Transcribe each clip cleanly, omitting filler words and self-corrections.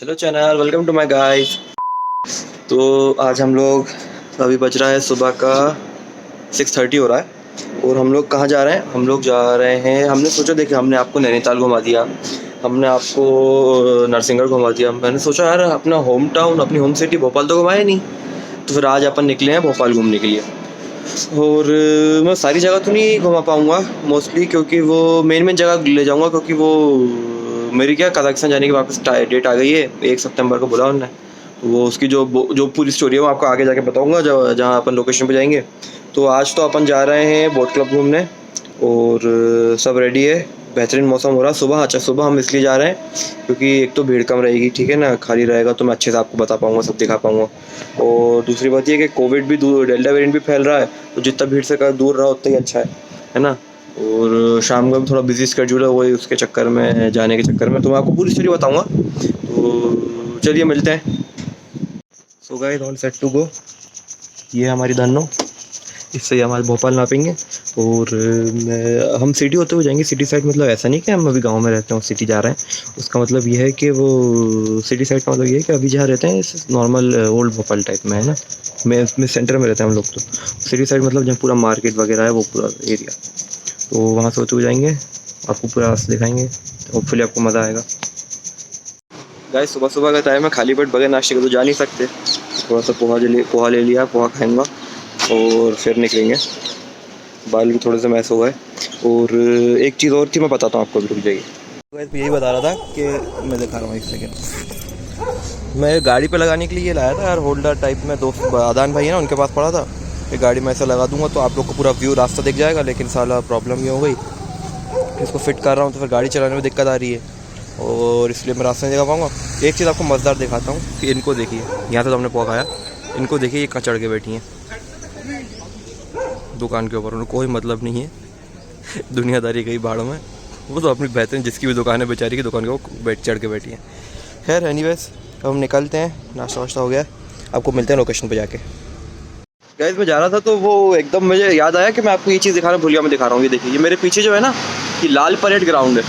Hello channel, welcome to my guys. तो आज हम लोग, अभी बज रहा है सुबह का 6:30 हो रहा है और हम लोग कहाँ जा रहे हैं? हम लोग जा रहे हैं, हमने सोचा, देखिए हमने आपको नैनीताल घुमा दिया, हमने आपको नरसिंगगढ़ घुमा दिया। मैंने सोचा यार अपना होम टाउन, अपनी होम सिटी भोपाल तो घुमाया नहीं, तो फिर आज अपन निकले हैं भोपाल घूमने के लिए। और मैं सारी जगह तो नहीं घुमा पाऊँगा मोस्टली, क्योंकि वो मेन मेन जगह ले जाऊँगा, क्योंकि वो मेरी क्या कजाकिस्तान जाने की वापस डेट आ गई है, 1 सितंबर को बोला उन्होंने। तो वो उसकी जो पूरी स्टोरी है वो आपको आगे जाके बताऊँगा, जहाँ अपन लोकेशन पे जाएंगे। तो आज तो अपन जा रहे हैं बोट क्लब घूमने और सब रेडी है, बेहतरीन मौसम हो रहा है सुबह। अच्छा, सुबह हम इसलिए जा रहे हैं क्योंकि एक तो भीड़ कम रहेगी, ठीक है ना, खाली रहेगा तो मैं अच्छे से आपको बता पाऊँगा, सब दिखा पाऊँगा। और दूसरी बात ये कि कोविड भी डेल्टा वेरिएंट भी फैल रहा है, तो जितना भीड़ से दूर रहा उतना ही अच्छा है ना। और शाम को भी थोड़ा बिजी स्केड्यूल है, वही उसके चक्कर में, जाने के चक्कर में, तो मैं आपको पूरी स्टोरी बताऊँगा। तो चलिए मिलते हैं। So guys, all set to go. ये हमारी धन्नो, इससे ही हमारे भोपाल नापेंगे। और हम सिटी होते हुए जाएंगे। सिटी साइड मतलब ऐसा नहीं कि हम अभी गांव में रहते हैं और सिटी जा रहे हैं, उसका मतलब ये है कि वो सिटी साइड का मतलब ये है कि अभी जहाँ रहते हैं नॉर्मल ओल्ड भोपाल टाइप में है ना। मैं सेंटर में रहते हैं हम लोग। तो सिटी साइड मतलब जहाँ पूरा मार्केट वगैरह है, वो पूरा एरिया, तो वहाँ से होते हुए जाएंगे, आपको पूरा रास्ता दिखाएंगे, होपफुली आपको मज़ा आएगा। गाइस, सुबह सुबह का टाइम है, खाली पेट बगैर नाश्ते के तो जा नहीं सकते। थोड़ा सा पोहा ले लिया, पोहा खाएंगा और फिर निकलेंगे। बाल भी थोड़े से मैस हो गए। और एक चीज़ और थी, मैं बताता हूँ आपको, भी रुक जाइए। तो गाइस, यही बता रहा था कि मैं दिखा रहा हूँ, एक सेकेंड। मैं गाड़ी पे लगाने के लिए ये लाया था यार, होल्डर टाइप में। दोस्त आदान भाई है ना, उनके पास पड़ा था। ये गाड़ी में ऐसा लगा दूंगा तो आप लोग को पूरा व्यू रास्ता दिख जाएगा, लेकिन साला प्रॉब्लम ये हो गई, इसको फिट कर रहा हूँ तो फिर गाड़ी चलाने में दिक्कत आ रही है, और इसलिए मैं रास्ता नहीं दिखा पाऊँगा। एक चीज़ आपको मज़ेदार दिखाता हूँ कि इनको देखिए, यहाँ से तो हमने पोहा खाया, इनको देखिए ये कहाँ चढ़ के बैठी हैं दुकान के ऊपर। उनको कोई मतलब नहीं है दुनियादारी गई भाड़ों में, वो तो अपनी बेहतरीन जिसकी भी दुकान है बेचारी की दुकान के वो चढ़ के बैठी है। खैर एनीवेज, अब हम निकलते हैं, नाश्ता वाश्ता हो गया, आपको मिलते हैं लोकेशन पे जाके। गाइस, मैं जा रहा था तो वो एकदम मुझे याद आया कि मैं आपको ये चीज़ दिखाना भूल गया। मैं दिखा रहा हूँ, ये देखिए, ये मेरे पीछे जो है ना, ये लाल परेड ग्राउंड है।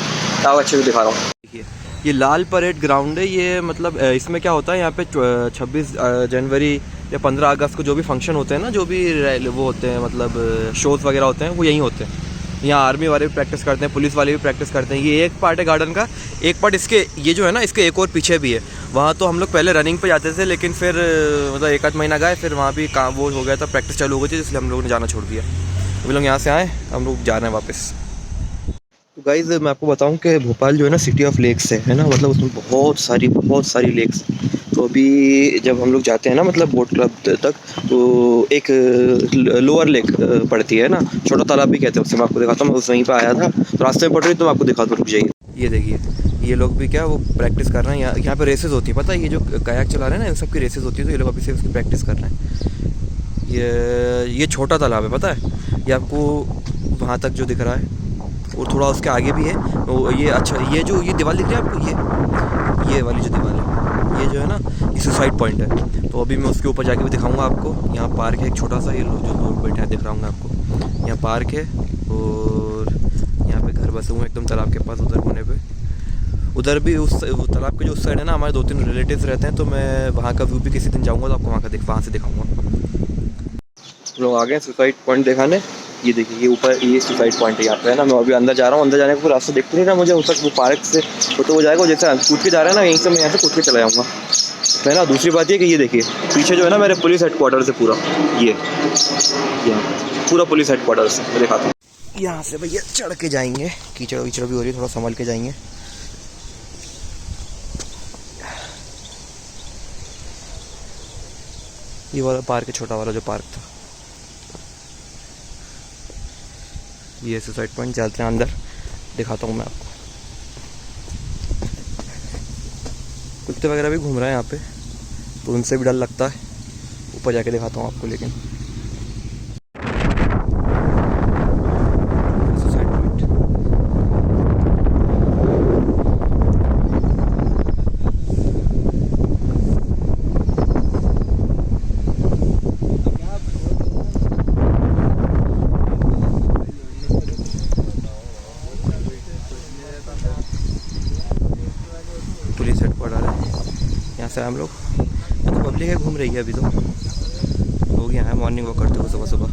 आप अच्छे से दिखा रहा हूँ, देखिए ये लाल परेड ग्राउंड है। ये मतलब इसमें क्या होता है, यहाँ पे 26 जनवरी या 15 अगस्त को जो भी फंक्शन होते हैं ना, जो भी वो होते हैं, मतलब शोज़ वगैरह होते हैं, वो यहीं होते हैं। यहाँ आर्मी वाले भी प्रैक्टिस करते हैं, पुलिस वाले भी प्रैक्टिस करते हैं। ये एक पार्ट है गार्डन का। एक पार्ट इसके, ये जो है ना, इसके एक और पीछे भी है। वहाँ तो हम लोग पहले रनिंग पे जाते थे, लेकिन फिर मतलब 1 आध महीना गए, फिर वहाँ भी काम वो हो गया था, प्रैक्टिस चालू हो गई थी, इसलिए हम लोगों ने जाना छोड़ दिया। अभी लोग यहाँ से आए, हम लोग जा रहे हैं वापस। तो गाइज़, मैं आपको बताऊं कि भोपाल जो है ना, सिटी ऑफ लेक्स है ना, मतलब उसमें बहुत सारी लेक्स। तो अभी जब हम लोग जाते हैं ना, मतलब बोट क्लब तक, तो एक लोअर लेक पड़ती है ना, छोटा तालाब भी कहते हैं उससे। मैं आपको दिखाता हूँ, मैं उस वहीं पे आया था, तो रास्ते में पड़ रही, तो मैं आपको दिखा दूँ, रुक जाइए। ये देखिए, ये लोग भी क्या वो प्रैक्टिस कर रहे हैं। यहाँ पे रेसेस होती है, पता है, ये जो कायाक चला रहे हैं ना, इन सब की रेसेस होती है, तो ये लोग अभी से उसकी प्रैक्टिस कर रहे हैं। ये छोटा तालाब है, पता है, ये आपको वहाँ तक जो दिख रहा है, और थोड़ा उसके आगे भी है। तो ये अच्छा, ये दीवार दिख रही है आपको, ये वाली जो दीवार है, ये जो है ना, ये सुसाइड पॉइंट है। तो अभी मैं उसके ऊपर जाके भी दिखाऊंगा आपको। यहाँ पार्क है एक छोटा सा, ये जो लोग बैठे हैं दिख रहा हूँ मैं आपको, यहाँ पार्क है। और यहाँ पे घर बसे हुए हैं एकदम तालाब के पास, उधर कोने पे। उधर भी उस तालाब के जो उस साइड है ना, हमारे 2-3 रिलेटिव्स रहते हैं, तो मैं वहाँ का व्यू भी किसी दिन जाऊँगा तो आपको वहाँ से दिखाऊँगा। लोग आ गए सुसाइड पॉइंट दिखाने। ये देखिए, ये ऊपर ये सुसाइड पॉइंट है यहाँ पे, है ना। मैं अभी अंदर जा रहा हूँ, अंदर जाने का कोई रास्ता दिख नहीं रहा मुझे, उस तक वो पार्क से तो जाएगा, जैसे कूद के जा रहा है ना, यहीं से मैं यहाँ से कूद के चला जाऊँगा, है ना। दूसरी बात ये कि ये देखिए पीछे जो है ना, मेरे पुलिस हेडक्वार्टर से पूरा ये पूरा पुलिस हेडक्वार्टर से मैं दिखाता हूँ। यहाँ से भैया चढ़ के जाएंगे, कीचड़ वीचड़ भी हो रही है, थोड़ा संभल के जाएंगे। ये वाला पार्क है, छोटा वाला जो पार्क था, ये सुसाइड पॉइंट। चलते हैं अंदर, दिखाता हूँ मैं आपको। कुत्ते वगैरह भी घूम रहे हैं यहाँ पे, तो उनसे भी डर लगता है। ऊपर जाके दिखाता हूँ आपको, लेकिन सुसाइड पॉइंट। पुलिस हेडक्वार्टर पड़ा रहा है। यहाँ से हम लोग, तो पब्लिक है घूम रही है अभी, तो लोग यहाँ मॉर्निंग वॉक करते हुए सुबह सुबह।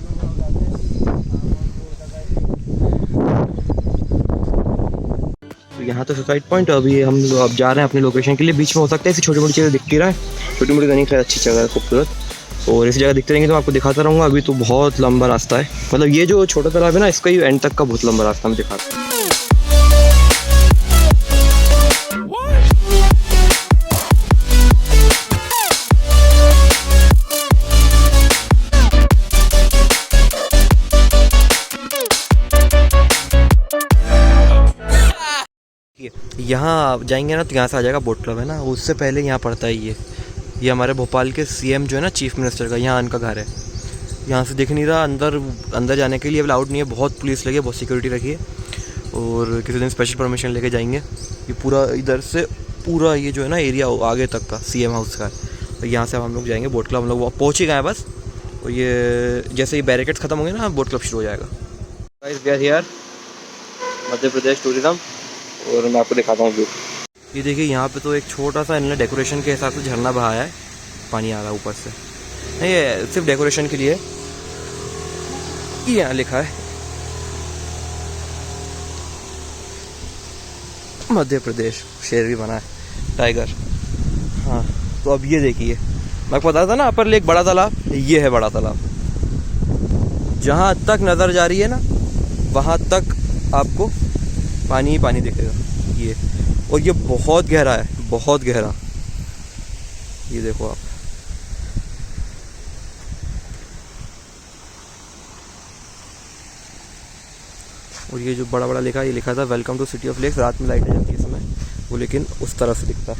तो यहाँ तो सुसाइड पॉइंट, अभी हम अब जा रहे हैं अपनी लोकेशन के लिए। बीच में हो सकता है ऐसी छोटी मोटी चीज़ें दिखती रहा है, छोटी मोटी नहीं, खैर अच्छी जगह है, खूबसूरत, और इस जगह दिखते रहेंगे तो आपको दिखाता रहूँगा। अभी तो बहुत लंबा रास्ता है, मतलब ये जो छोटा तालाब है ना, इसका ही एंड तक का बहुत लंबा रास्ता मैं दिखाता हूँ। यहाँ आप जाएंगे ना तो यहाँ से आ जाएगा बोट क्लब, है ना। उससे पहले यहाँ पड़ता है ये हमारे भोपाल के सीएम जो है ना, चीफ मिनिस्टर का, यहाँ उनका घर है। यहाँ से दिख नहीं रहा, अंदर जाने के लिए अलाउड नहीं है, बहुत पुलिस लगी है, बहुत सिक्योरिटी रखी है, और किसी दिन स्पेशल परमिशन लेके जाएंगे। ये पूरा इधर से पूरा ये जो है ना एरिया आगे तक का सीएम हाउस का है। तो यहाँ से हम लोग जाएंगे बोट क्लब, हम लोग पहुँच ही गए हैं बस। और ये जैसे ही बैरिकेड्स ख़त्म होंगे ना, बोट क्लब शुरू हो जाएगा। Guys we are here, Madhya Pradesh tourism, और मैं आपको दिखाता हूँ व्यू। ये देखिए, यहाँ पे तो एक छोटा सा इन्होंने डेकोरेशन के हिसाब से झरना बहाया है, पानी आ रहा है ऊपर से। नहीं, ये सिर्फ डेकोरेशन के लिए, ये यहाँ लिखा है मध्य प्रदेश, शेर भी बना है, टाइगर। हाँ, तो अब ये देखिए, मैं आपको बता था ना अपर लेक बड़ा तालाब, ये है बड़ा तालाब। जहाँ तक नज़र जा रही है ना, वहाँ तक आपको पानी ही पानी दिखेगा ये। और ये बहुत गहरा है, बहुत गहरा, ये देखो आप। और ये जो बड़ा बड़ा लिखा है, ये लिखा था welcome to city of lakes. रात में लाइट आ जाती है इसमें वो, लेकिन उस तरह से दिखता है।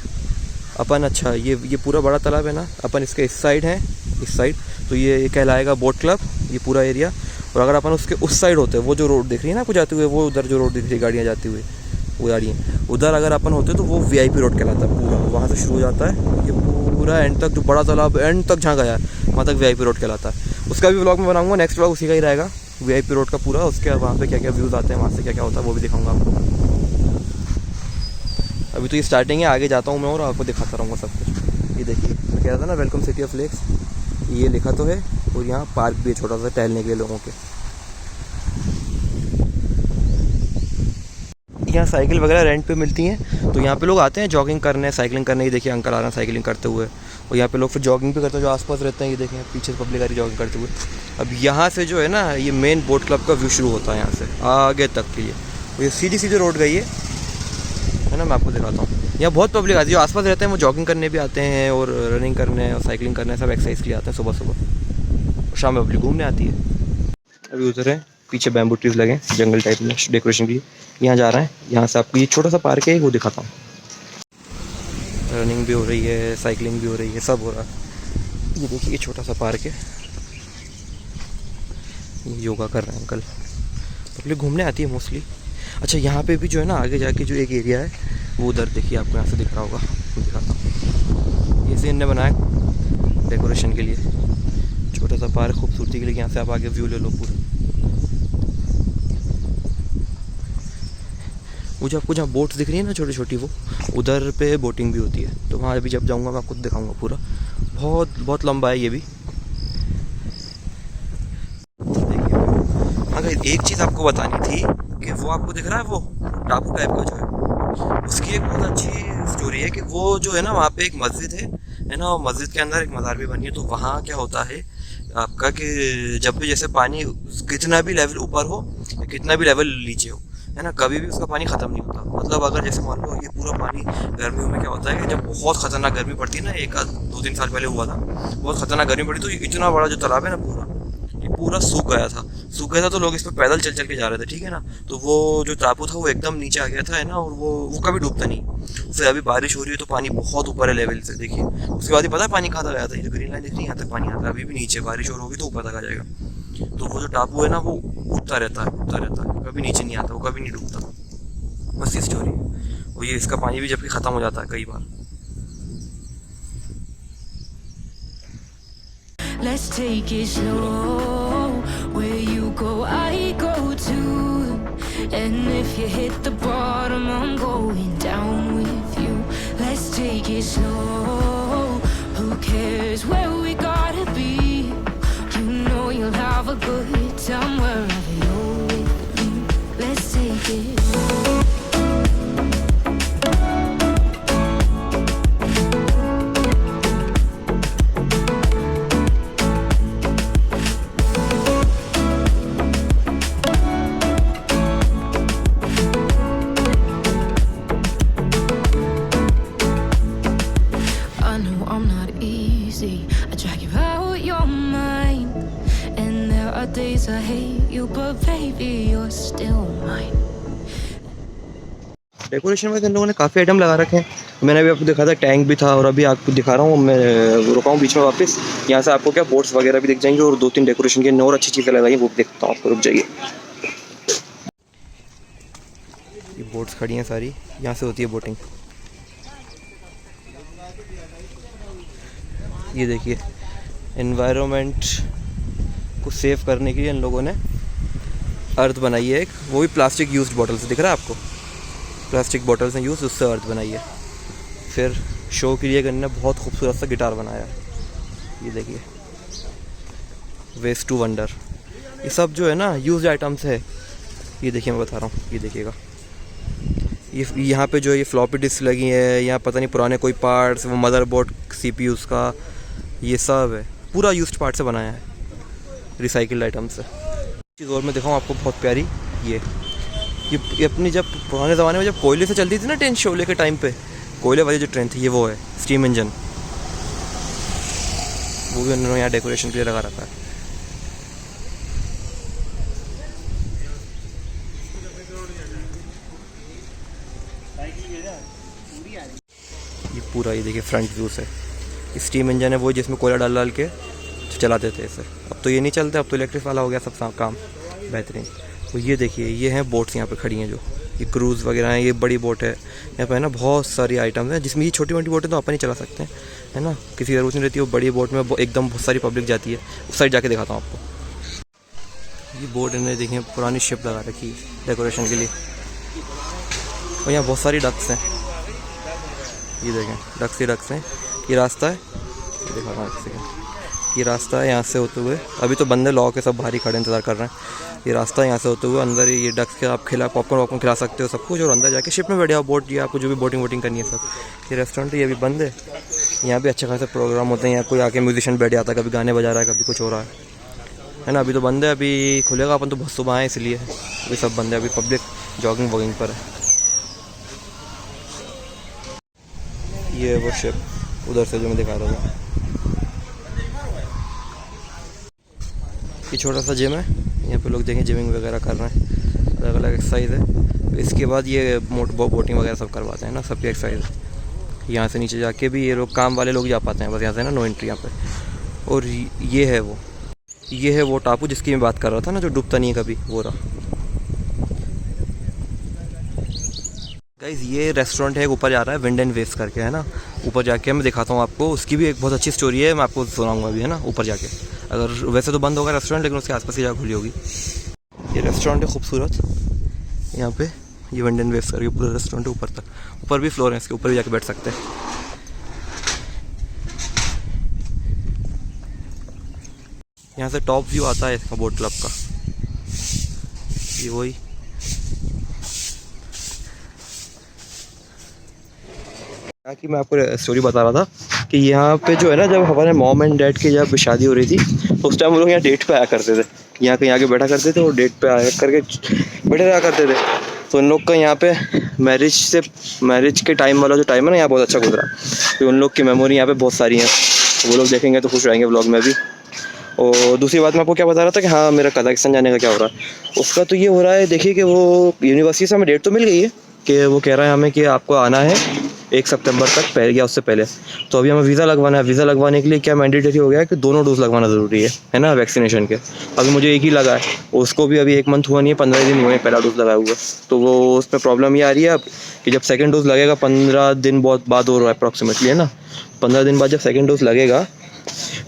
अपन अच्छा, ये पूरा बड़ा तालाब है ना, अपन इसके इस साइड हैं, इस साइड, तो ये कहलाएगा बोट क्लब, ये पूरा एरिया। और अगर अपन उसके उस साइड होते, वो जो रोड दिख रही है ना आपको जाते हुए, वो उधर जो रोड दिख रही है गाड़ियाँ जाती हुई, वो जा रही हैं उधर, अगर अपन होते तो वो वीआईपी रोड कहलाता है पूरा। वहाँ से शुरू हो जाता है ये पूरा एंड तक, जो बड़ा तालाब एंड तक जहाँ गया है वहाँ तक वीआईपी रोड कहलाता है। उसका भी व्लॉग मैं बनाऊँगा, नेक्स्ट व्लॉग उसी का ही रहेगा, वीआईपी रोड का पूरा। उसके वहाँ पे क्या क्या व्यूज़ आते हैं, वहाँ से क्या क्या होता है, वो भी दिखाऊंगा आपको। अभी तो ये स्टार्टिंग है, आगे जाता हूँ मैं और आपको दिखाता रहूँगा सब कुछ। ये देखिए, मैं कह रहा था ना वेलकम सिटी ऑफ लेक्स, ये लिखा तो है। और यहाँ पार्क भी है छोटा सा टहलने के लिए लोगों के। यहाँ साइकिल वगैरह रेंट पे मिलती हैं, तो यहाँ पे लोग आते हैं जॉगिंग करने, साइकिलिंग करने। ये देखिए अंकल आ रहे हैं साइकिलिंग करते हुए, और यहाँ पे लोग फिर जॉगिंग भी करते हैं जो आसपास रहते हैं। ये देखें पीछे पब्लिक आ रही जॉगिंग करते हुए। अब यहाँ से जो है ना, ये मेन बोट क्लब का व्यू शुरू होता है यहाँ से आगे तक के लिए। तो ये सीधी सीधी रोड गई है ना, मैं आपको दिखाता हूँ। यहाँ बहुत पब्लिक आती है, जो आसपास रहते हैं वो जॉगिंग करने भी आते हैं, और रनिंग करने और साइकिलिंग करने, सब एक्सरसाइज के लिए आते हैं सुबह सुबह। शाम में पब्लिक घूमने आती है। अभी उधर है पीछे बैम्बू ट्रीज लगे हैं जंगल टाइप में डेकोरेशन की। यहाँ जा रहे हैं, यहाँ से आपको ये छोटा सा पार्क है वो दिखाता हूँ। रनिंग भी हो रही है, साइकिलिंग भी हो रही है, सब हो रहा है। ये देखिए, ये छोटा सा पार्क है, योगा कर रहे हैं अंकल। पब्लिक घूमने आती है मोस्टली। अच्छा, यहाँ पे भी जो है ना, आगे जाके जो एक एरिया है वो उधर देखिए, आपको यहाँ से दिख रहा होगा, दिखाता हूँ। ये सीन ने बनाया डेकोरेशन के लिए, छोटा सा पार्क खूबसूरती के लिए। यहाँ से आप आगे व्यू ले लो पूरा। वो जो आपको जहाँ बोट्स दिख रही है ना छोटी छोटी, वो उधर पे बोटिंग भी होती है। तो वहाँ अभी जब जाऊँगा मैं आपको दिखाऊँगा पूरा। बहुत बहुत लंबा है ये भी। देखिए, अगर एक चीज़ आपको बतानी थी कि वो आपको दिख रहा है, वो टापू टाइप का जो है, उसकी एक बहुत अच्छी स्टोरी है कि वो जो है ना, वहाँ पे एक मस्जिद है ना, और मस्जिद के अंदर एक मज़ार भी बनी है। तो वहाँ क्या होता है आपका कि जब भी जैसे पानी कितना भी लेवल ऊपर हो या कितना भी लेवल नीचे हो, है ना, कभी भी उसका पानी ख़त्म नहीं होता। मतलब अगर जैसे मान लो ये पूरा पानी गर्मियों में क्या होता है कि जब बहुत ख़तरनाक गर्मी पड़ती है ना, 1-2-3 साल पहले हुआ था, बहुत ख़तरनाक गर्मी पड़ी, तो इतना बड़ा जो तालाब है ना, पूरा सूख गया था। तो लोग इस पर पैदल चल के जा रहे थे, ठीक है ना। तो वो जो टापू था वो एकदम नीचे आ गया था, है ना, और वो कभी डूबता नहीं। फिर अभी बारिश हो रही है तो पानी बहुत ऊपर है लेवल से, देखिए। उसके बाद ही पता है पानी कहाँ तक गया था, ये जो ग्रीन लाइन दिख रही है यहाँ तक पानी आता है। अभी भी नीचे बारिश और होगी तो ऊपर तक आ जाएगा। तो वो जो टापू है ना, वो उठता रहता है, कभी नीचे नहीं आता, वो कभी नहीं डूबता। बस ये स्टोरी है। और ये इसका पानी भी जबकि ख़त्म हो जाता है कई बार। Let's take it slow. Where you go, I go too. And if you hit the bottom, I'm going down with you. Let's take it slow. Who cares where we gotta be? You know you'll have a good time wherever you're with me. Let's take it. I know I'm not easy. I drag you out your mind. And there are days I hate you, but baby, you're still mine. Decoration में इन लोगों ने काफ़ी item लगा रखे हैं। मैंने अभी आपको दिखा था, टैंक भी था, और अभी आपको दिखा रहा हूँ। मैं रुका हूँ बीच में वापस। यहाँ से आपको क्या बोट्स वगैरह भी दिख जाएंगे, और 2-3 डेकोरेशन की और अच्छी चीज़ें लगाई हैं, वो भी देखता हूँ आपको। रुक जाइए। ये बोट्स खड़ी हैं सारी, यहाँ से होती है बोटिंग। ये देखिए, एनवायरनमेंट को सेव करने के लिए इन लोगों ने अर्थ बनाई है एक, वो भी प्लास्टिक यूज्ड बॉटल से। दिख रहा है आपको? प्लास्टिक बॉटल्स हैं यूज़, उससे अर्थ बनाई है। फिर शो के लिए इन्होंने बहुत खूबसूरत सा गिटार बनाया है। ये देखिए, वेस्ट टू वंडर। ये सब जो है ना यूज्ड आइटम्स है। ये देखिए, मैं बता रहा हूँ, ये देखिएगा। ये यहाँ पे जो ये फ्लॉपी डिस्क लगी है, यहाँ पता नहीं पुराने कोई पार्ट्स, वो मदरबोर्ड CPUs का, ये सब है पूरा यूज्ड पार्ट से बनाया है, रिसाइकिल्ड आइटम से। चीज़ और मैं दिखाऊँ आपको बहुत प्यारी, ये अपनी जब पुराने ज़माने में जब कोयले से चलती थी ना ट्रेन, शोले के टाइम पे कोयले वाली जो ट्रेन थी, ये वो है स्टीम इंजन। वो भी उन्होंने यहाँ डेकोरेशन के लिए लगा रखा है। ये पूरा, ये देखिए फ्रंट व्यू से, स्टीम इंजन है वो जिसमें कोयला डाल डाल के चलाते थे इसे। अब तो ये नहीं चलते, अब तो इलेक्ट्रिक वाला हो गया सब काम, बेहतरीन। तो ये देखिए, ये हैं बोट्स यहाँ पे खड़ी हैं, जो ये क्रूज़ वगैरह हैं। ये बड़ी बोट है यहाँ पे, है ना, बहुत सारी आइटम्स हैं, जिसमें ये छोटी मोटी बोटें तो अपन ही चला सकते हैं, है ना, किसी ज़रूरत नहीं रहती। वो बड़ी बोट में एकदम बहुत सारी पब्लिक जाती है। उस साइड जाके दिखाता हूँ आपको। ये बोट इन्हें देखिए, पुरानी शिप लगा रखी है डेकोरेशन के लिए। और यहाँ बहुत सारी डक्स हैं, ये देखें, डक्स हैं। ये रास्ता है, दिखा रहा हूँ एक सेकेंड। ये रास्ता है यहाँ से होते हुए, अभी तो बंदे लॉ के सब बाहर ही खड़े इंतज़ार कर रहे हैं। ये रास्ता है यहाँ से होते हुए अंदर, ये डक्स के आप पॉपकॉर्न वॉपकॉर्न खिला सकते हो सब कुछ, और अंदर जाके शिप में बैठे आप बोट, ये आपको जो भी बोटिंग करनी है सब। ये रेस्टोरेंट ये अभी बंद है। यहाँ भी अच्छे खासे प्रोग्राम होते हैं। यहाँ कोई आके म्यूजिशियन बैठ जाता है, कभी गाने बजा रहा है, कभी कुछ हो रहा है ना। अभी तो बंद है, अभी खुलेगा। अपन तो बहुत सुबह आए इसलिए ये सब बंद है। अभी पब्लिक जॉगिंग वॉगिंग पर है। ये वो शिप उधर से जो मैं दिखा रहा था। ये छोटा सा जिम है, यहाँ पे लोग देखें जिमिंग वगैरह कर रहे हैं, अलग अलग एक्सरसाइज है। इसके बाद ये बोटिंग वगैरह सब करवाते हैं ना, सबकी एक्सरसाइज है। यहाँ से नीचे जाके भी ये लोग, काम वाले लोग जा पाते हैं बस यहाँ से ना, नो एंट्री यहाँ पे। और ये है वो टापू जिसकी मैं बात कर रहा था ना, जो डूबता नहीं है कभी, वो रहा। गाइस, ये रेस्टोरेंट है, ऊपर जा रहा है, विंड एंड वेव्स करके, है ना। ऊपर जाके मैं दिखाता हूँ आपको, उसकी भी एक बहुत अच्छी स्टोरी है, मैं आपको सुनाऊंगा अभी, है ना, ऊपर जाके। अगर वैसे तो बंद होगा रेस्टोरेंट, लेकिन उसके आसपास ही जगह खुली होगी। ये रेस्टोरेंट है खूबसूरत, यहाँ पे ये विंड एंड वेव्स करके पूरा रेस्टोरेंट है ऊपर तक। ऊपर भी फ्लोर है, इसके ऊपर भी जाके बैठ सकते हैं। यहाँ से टॉप व्यू आता है इसका बोट क्लब का, ये वही। कि मैं आपको स्टोरी बता रहा था कि यहाँ पे जो है ना, जब हमारे मॉम एंड डैड की जब शादी हो रही थी, तो उस टाइम वो लोग यहाँ डेट पे आया करते थे। यहाँ कहीं आके बैठा करते थे और डेट पे आया करके बैठे रहा करते थे। तो उन लोग का यहाँ पे मैरिज के टाइम वाला जो टाइम है ना, यहाँ बहुत अच्छा गुजरा। तो उन लोग की मेमोरी यहाँ पे बहुत सारी हैं, वो लोग देखेंगे तो खुश रहेंगे व्लॉग में भी। और दूसरी बात मैं आपको क्या बता रहा था कि हाँ, मेरा कजाकिस्तान जाने का क्या हो रहा है। उसका तो ये हो रहा है, देखिए कि वो यूनिवर्सिटी से हमें डेट तो मिल गई है कि वो कह रहा है हमें कि आपको आना है 1 सितंबर तक, पहले या उससे पहले। तो अभी हमें वीज़ा लगवाना है। वीज़ा लगवाने के लिए क्या मैंडेटरी हो गया है कि दोनों डोज लगवाना ज़रूरी है ना, वैक्सीनेशन के। अभी मुझे एक ही लगा है, उसको भी अभी 1 मंथ हुआ नहीं है, 15 दिन हुए हैं पहला डोज लगाया हुआ। तो वो उसमें प्रॉब्लम ये आ रही है अब कि जब सेकंड डोज लगेगा, 15 दिन बहुत बाद हो रहा है अप्रॉक्सीमेटली, है ना। 15 दिन बाद जब सेकंड डोज लगेगा,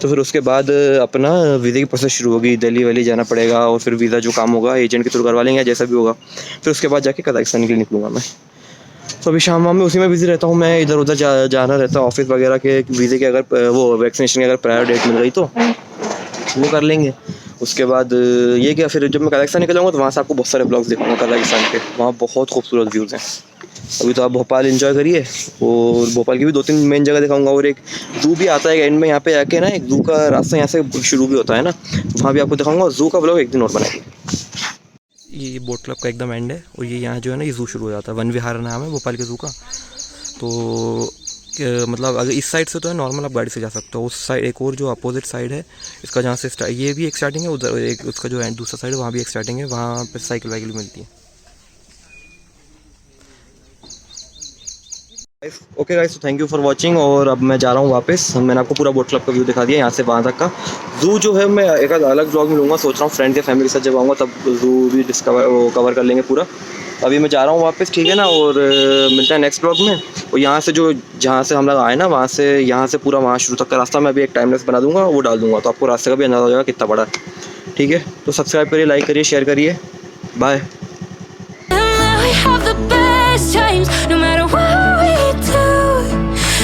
तो फिर उसके बाद अपना वीज़े की प्रोसेस शुरू होगी। दिल्ली वैली जाना पड़ेगा, और फिर वीज़ा जो काम होगा एजेंट के थ्रू करवा लेंगे, जैसा भी होगा। फिर उसके बाद जाके कजाकिस्तान के लिए निकलूँगा मैं। तो अभी शाम वाम में उसी में बिजी रहता हूँ मैं, इधर उधर जाना रहता है ऑफिस वगैरह के वीज़े के, अगर वो वैक्सीनेशन की अगर प्रायर डेट मिल गई तो वो कर लेंगे। उसके बाद ये क्या, फिर जब मैं कजाकिस्तान निकल जाऊँगा तो वहाँ से आपको बहुत सारे ब्लॉग्स दिखाऊंगा कजाकिस्तान के, वहाँ बहुत खूबसूरत व्यूज़ हैं। अभी तो आप भोपाल एंजॉय करिए, और भोपाल की भी 2-3 मेन जगह दिखाऊंगा, और एक ज़ू भी आता है एंड में यहाँ पे आके ना, एक ज़ू का रास्ता यहाँ से शुरू भी होता है ना, वहाँ भी आपको दिखाऊंगा, और ज़ू का ब्लॉग एक दिन और बनाएंगे। ये बोट क्लब का एकदम एंड है, और ये यहाँ जो है ना ये ज़ू शुरू हो जाता है, वन विहार नाम है भोपाल के ज़ू का। तो मतलब अगर इस साइड से तो है नॉर्मल आप गाड़ी से जा सकते हो, उस साइड एक और जो अपोजिट साइड है इसका, जहाँ से ये भी एक स्टार्टिंग है, उधर एक उसका जो है दूसरा साइड है वहाँ भी एक स्टार्टिंग है, वहाँ पर साइकिल वाइकिल मिलती है। Okay guys, thank you for watching, और अब मैं जा रहा हूँ वापस। मैंने आपको पूरा बोट क्लब का व्यू दिखा दिया यहाँ से वहाँ तक का। ज़ू जो है मैं एक अलग ब्लॉग में लूँगा, सोच रहा हूँ फ्रेंड या फैमिली के साथ जब आऊँगा तब ज़ू भी कवर कर लेंगे पूरा। अभी मैं जा रहा हूँ वापस, ठीक है ना, और मिलता है नेक्स्ट ब्लॉग में। और यहाँ से जहाँ से हम लोग आए ना, वहाँ से यहाँ से पूरा वहाँ शुरू तक का रास्ता मैं अभी एक टाइमलेस बना दूँगा, वो डाल दूँगा, तो आपको रास्ते का भी अंदाज़ा हो जाएगा कितना बड़ा है। ठीक है, तो सब्सक्राइब करिए, लाइक करिए, शेयर करिए, bye. We have the best times, no matter what we do.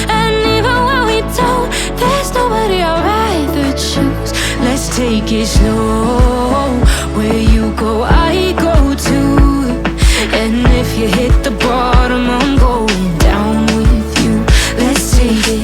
And even when we don't, there's nobody I'd rather choose. Let's take it slow. Where you go, I go too. And if you hit the bottom, I'm going down with you. Let's take it